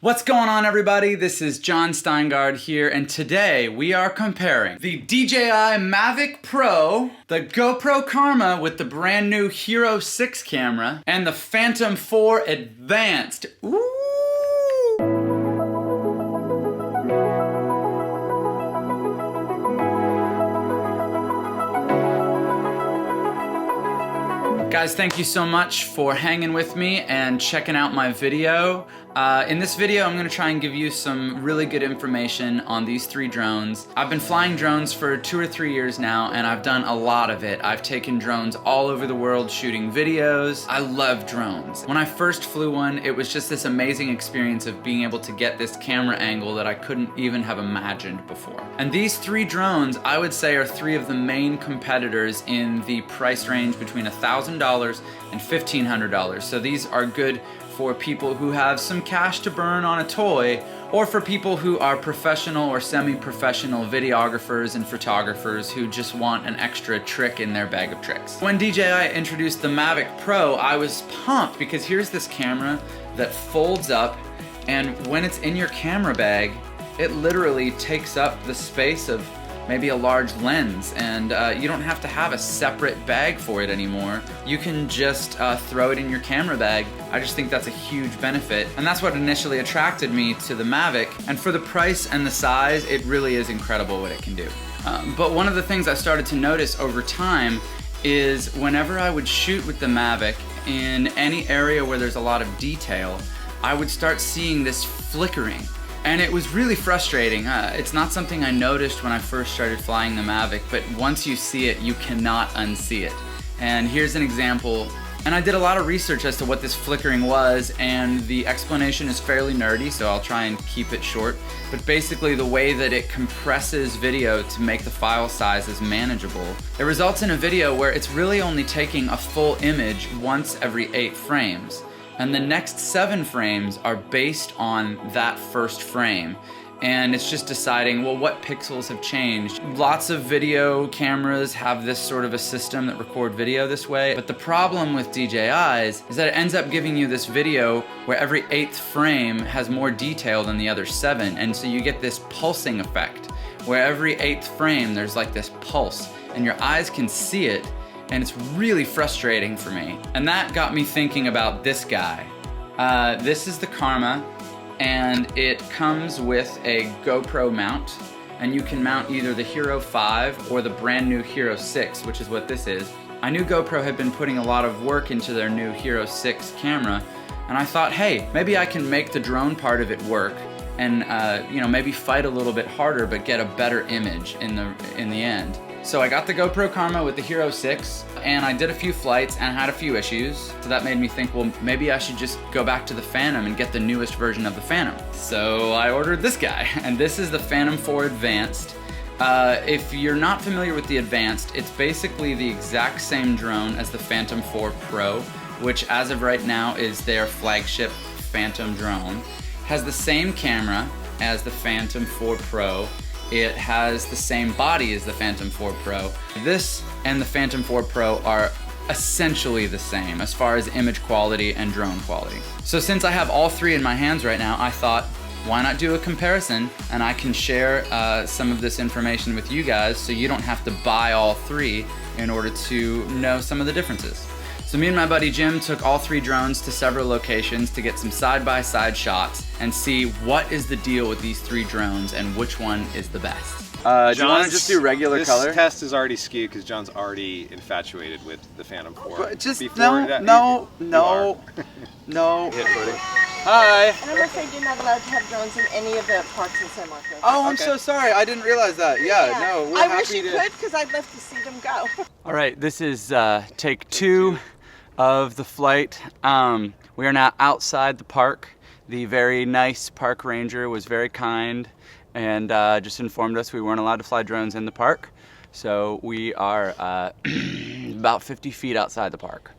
What's going on, everybody? This is John Steingard here, and today we are comparing the DJI Mavic Pro, the GoPro Karma with the brand new Hero 6 camera, and the Phantom 4 Advanced. Ooh! Guys, thank you so much for hanging with me and checking out my video. In this video, I'm gonna try and give you some really good information on these three drones. I've been flying drones for 2 or 3 years now, and I've done a lot of it. I've taken drones all over the world shooting videos. I love drones. When I first flew one, it was just this amazing experience of being able to get this camera angle that I couldn't even have imagined before. And these three drones, I would say, are three of the main competitors in the price range between $1,000 and $1,500. So these are good for people who have some cash to burn on a toy, or for people who are professional or semi-professional videographers and photographers who just want an extra trick in their bag of tricks. When DJI introduced the Mavic Pro, I was pumped because here's this camera that folds up, and when it's in your camera bag, it literally takes up the space of maybe a large lens, and you don't have to have a separate bag for it anymore. You can just throw it in your camera bag. I just think that's a huge benefit, and that's what initially attracted me to the Mavic. And for the price and the size, it really is incredible what it can do. But one of the things I started to notice over time is whenever I would shoot with the Mavic in any area where there's a lot of detail, I would start seeing this flickering. And it was really frustrating. It's not something I noticed when I first started flying the Mavic, but once you see it, you cannot unsee it. And here's an example. And I did a lot of research as to what this flickering was, and the explanation is fairly nerdy, so I'll try and keep it short. But basically, the way that it compresses video to make the file sizes manageable, it results in a video where it's really only taking a full image once every 8 frames. And the next 7 frames are based on that first frame. And it's just deciding, well, what pixels have changed. Lots of video cameras have this sort of a system that record video this way, but the problem with DJI's is that it ends up giving you this video where every 8th frame has more detail than the other 7, and so you get this pulsing effect, where every 8th frame there's like this pulse, and your eyes can see it, and it's really frustrating for me. And that got me thinking about this guy. This is the Karma, and it comes with a GoPro mount, and you can mount either the Hero 5 or the brand new Hero 6, which is what this is. I knew GoPro had been putting a lot of work into their new Hero 6 camera, and I thought, hey, maybe I can make the drone part of it work, and maybe fight a little bit harder, but get a better image in the end. So I got the GoPro Karma with the Hero 6, and I did a few flights and had a few issues. So that made me think, well, maybe I should just go back to the Phantom and get the newest version of the Phantom. So I ordered this guy, and this is the Phantom 4 Advanced. If you're not familiar with the Advanced, it's basically the exact same drone as the Phantom 4 Pro, which as of right now is their flagship Phantom drone. Has the same camera as the Phantom 4 Pro. It has the same body as the Phantom 4 Pro. This and the Phantom 4 Pro are essentially the same as far as image quality and drone quality. So since I have all three in my hands right now, I thought, why not do a comparison, and I can share some of this information with you guys so you don't have to buy all three in order to know some of the differences. So me and my buddy Jim took all three drones to several locations to get some side-by-side shots and see what is the deal with these three drones and which one is the best. Do you want to just do regular color? This test is already skewed because John's already infatuated with the Phantom 4. But just Hit no. footing. Hi. And I'm afraid you're not allowed to have drones in any of the parks in San Marcos. Oh, I'm so sorry. I didn't realize that. Yeah. No, we're I happy wish you could, because I'd love to see them go. All right, this is take 2 of the flight. We are now outside the park. The very nice park ranger was very kind and just informed us we weren't allowed to fly drones in the park. So we are about 50 feet outside the park.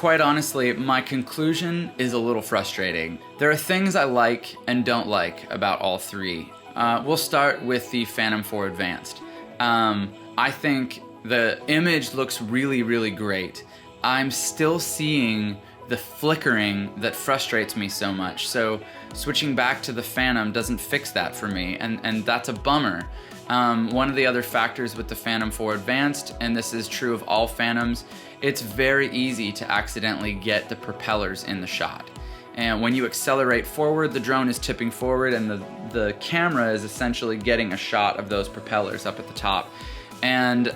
quite honestly, my conclusion is a little frustrating. There are things I like and don't like about all three. We'll start with the Phantom 4 Advanced. I think the image looks really, really great. I'm still seeing the flickering that frustrates me so much. So switching back to the Phantom doesn't fix that for me, and that's a bummer. One of the other factors with the Phantom 4 Advanced, and this is true of all Phantoms, it's very easy to accidentally get the propellers in the shot. And when you accelerate forward, the drone is tipping forward and the camera is essentially getting a shot of those propellers up at the top. And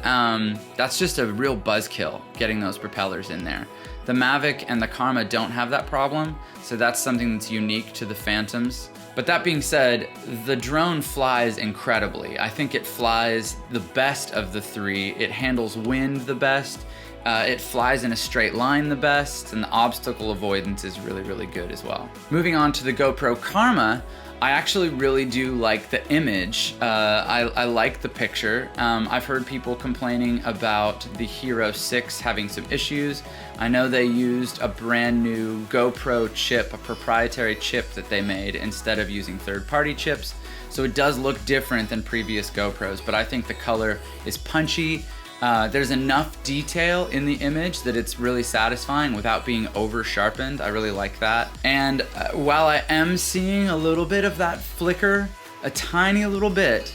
that's just a real buzzkill, getting those propellers in there. The Mavic and the Karma don't have that problem, so that's something that's unique to the Phantoms. But that being said, the drone flies incredibly. I think it flies the best of the three. It handles wind the best. It flies in a straight line the best, and the obstacle avoidance is really, really good as well. Moving on to the GoPro Karma, I actually really do like the image. I like the picture. I've heard people complaining about the Hero 6 having some issues. I know they used a brand new GoPro chip, a proprietary chip that they made instead of using third-party chips. So it does look different than previous GoPros, but I think the color is punchy. There's enough detail in the image that it's really satisfying without being over sharpened. I really like that. And while I am seeing a little bit of that flicker, a tiny little bit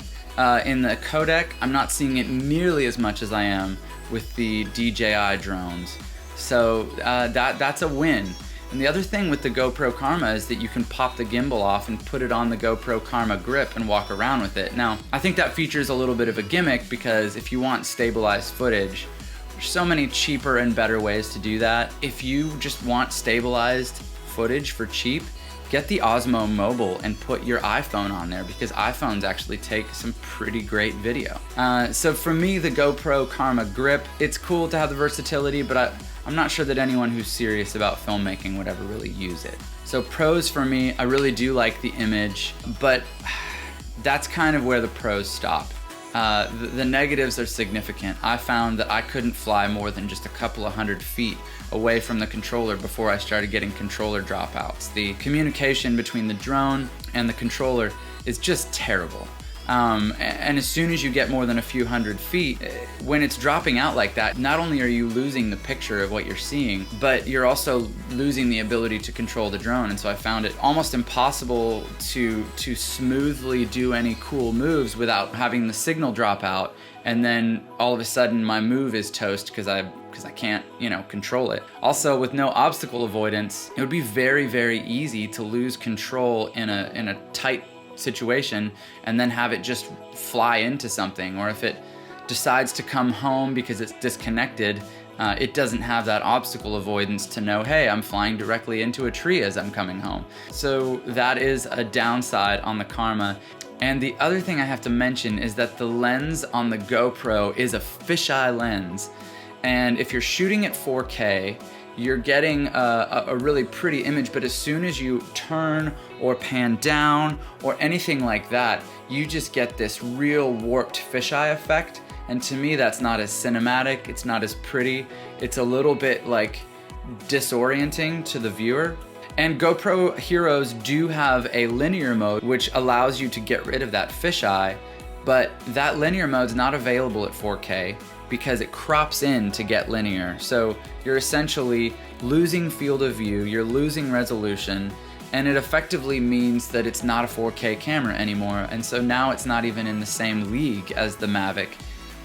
in the codec, I'm not seeing it nearly as much as I am with the DJI drones. So that's a win. And the other thing with the GoPro Karma is that you can pop the gimbal off and put it on the GoPro Karma grip and walk around with it. Now, I think that features a little bit of a gimmick because if you want stabilized footage, there's so many cheaper and better ways to do that. If you just want stabilized footage for cheap, get the Osmo Mobile and put your iPhone on there because iPhones actually take some pretty great video. So for me, the GoPro Karma grip, it's cool to have the versatility, but I'm not sure that anyone who's serious about filmmaking would ever really use it. So pros for me, I really do like the image, but that's kind of where the pros stop. The negatives are significant. I found that I couldn't fly more than just a couple of 100 feet away from the controller before I started getting controller dropouts. The communication between the drone and the controller is just terrible. And as soon as you get more than a few hundred feet, when it's dropping out like that, not only are you losing the picture of what you're seeing, but you're also losing the ability to control the drone. And so I found it almost impossible to smoothly do any cool moves without having the signal drop out. And then all of a sudden my move is toast because I can't, control it. Also, with no obstacle avoidance, it would be very, very easy to lose control in a tight situation and then have it just fly into something, or if it decides to come home because it's disconnected, it doesn't have that obstacle avoidance to know, hey, I'm flying directly into a tree as I'm coming home. So that is a downside on the Karma. And the other thing I have to mention is that the lens on the GoPro is a fisheye lens, and if you're shooting at 4K, you're getting a really pretty image, but as soon as you turn or pan down or anything like that, you just get this real warped fisheye effect. And to me, that's not as cinematic, it's not as pretty, it's a little bit like disorienting to the viewer. And GoPro Heroes do have a linear mode, which allows you to get rid of that fisheye, but that linear mode's not available at 4K because it crops in to get linear. So you're essentially losing field of view, you're losing resolution, and it effectively means that it's not a 4K camera anymore. And so now it's not even in the same league as the Mavic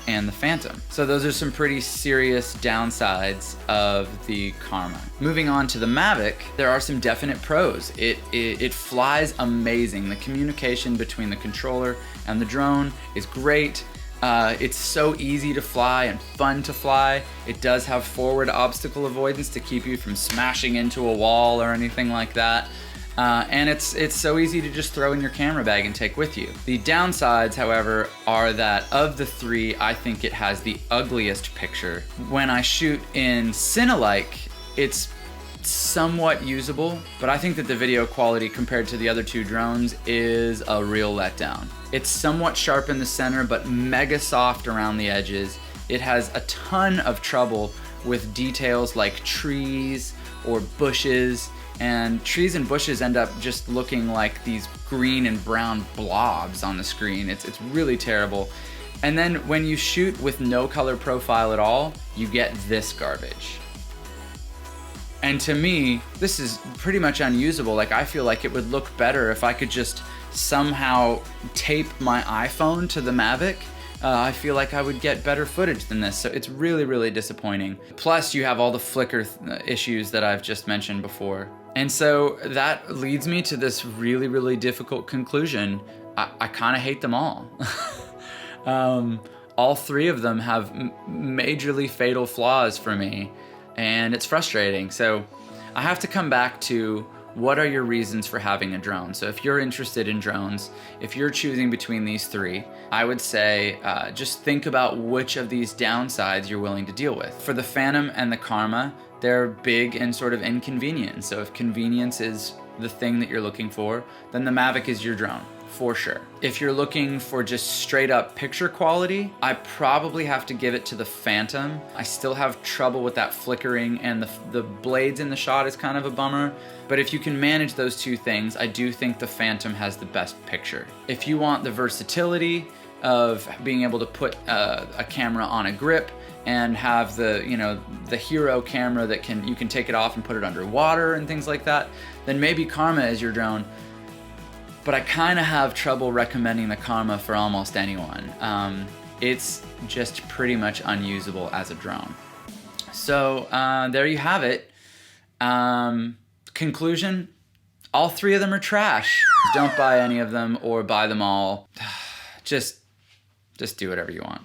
and the Phantom. So those are some pretty serious downsides of the Karma. Moving on to the Mavic, there are some definite pros. It flies amazing. The communication between the controller and the drone is great. It's so easy to fly and fun to fly. It does have forward obstacle avoidance to keep you from smashing into a wall or anything like that. And it's so easy to just throw in your camera bag and take with you. The downsides, however, are that of the three, I think it has the ugliest picture. When I shoot in Cine-like, it's somewhat usable, but I think that the video quality compared to the other two drones is a real letdown. It's somewhat sharp in the center, but mega soft around the edges. It has a ton of trouble with details like trees or bushes, and trees and bushes end up just looking like these green and brown blobs on the screen. It's really terrible. And then when you shoot with no color profile at all, you get this garbage. And to me, this is pretty much unusable. Like, I feel like it would look better if I could just somehow tape my iPhone to the Mavic. I feel like I would get better footage than this, so it's really, really disappointing. Plus, you have all the flicker issues that I've just mentioned before. And so that leads me to this really, really difficult conclusion. I kind of hate them all. All three of them have majorly fatal flaws for me, and it's frustrating. So I have to come back to, what are your reasons for having a drone? So if you're interested in drones, if you're choosing between these three, I would say just think about which of these downsides you're willing to deal with. For the Phantom and the Karma, they're big and sort of inconvenient. So if convenience is the thing that you're looking for, then the Mavic is your drone, for sure. If you're looking for just straight up picture quality, I probably have to give it to the Phantom. I still have trouble with that flickering, and the blades in the shot is kind of a bummer. But if you can manage those two things, I do think the Phantom has the best picture. If you want the versatility of being able to put a camera on a grip and have the, you know, the hero camera that you can take it off and put it underwater and things like that, then maybe Karma is your drone. But I kind of have trouble recommending the Karma for almost anyone. It's just pretty much unusable as a drone. So there you have it. Conclusion, all three of them are trash. Don't buy any of them or buy them all. Just do whatever you want.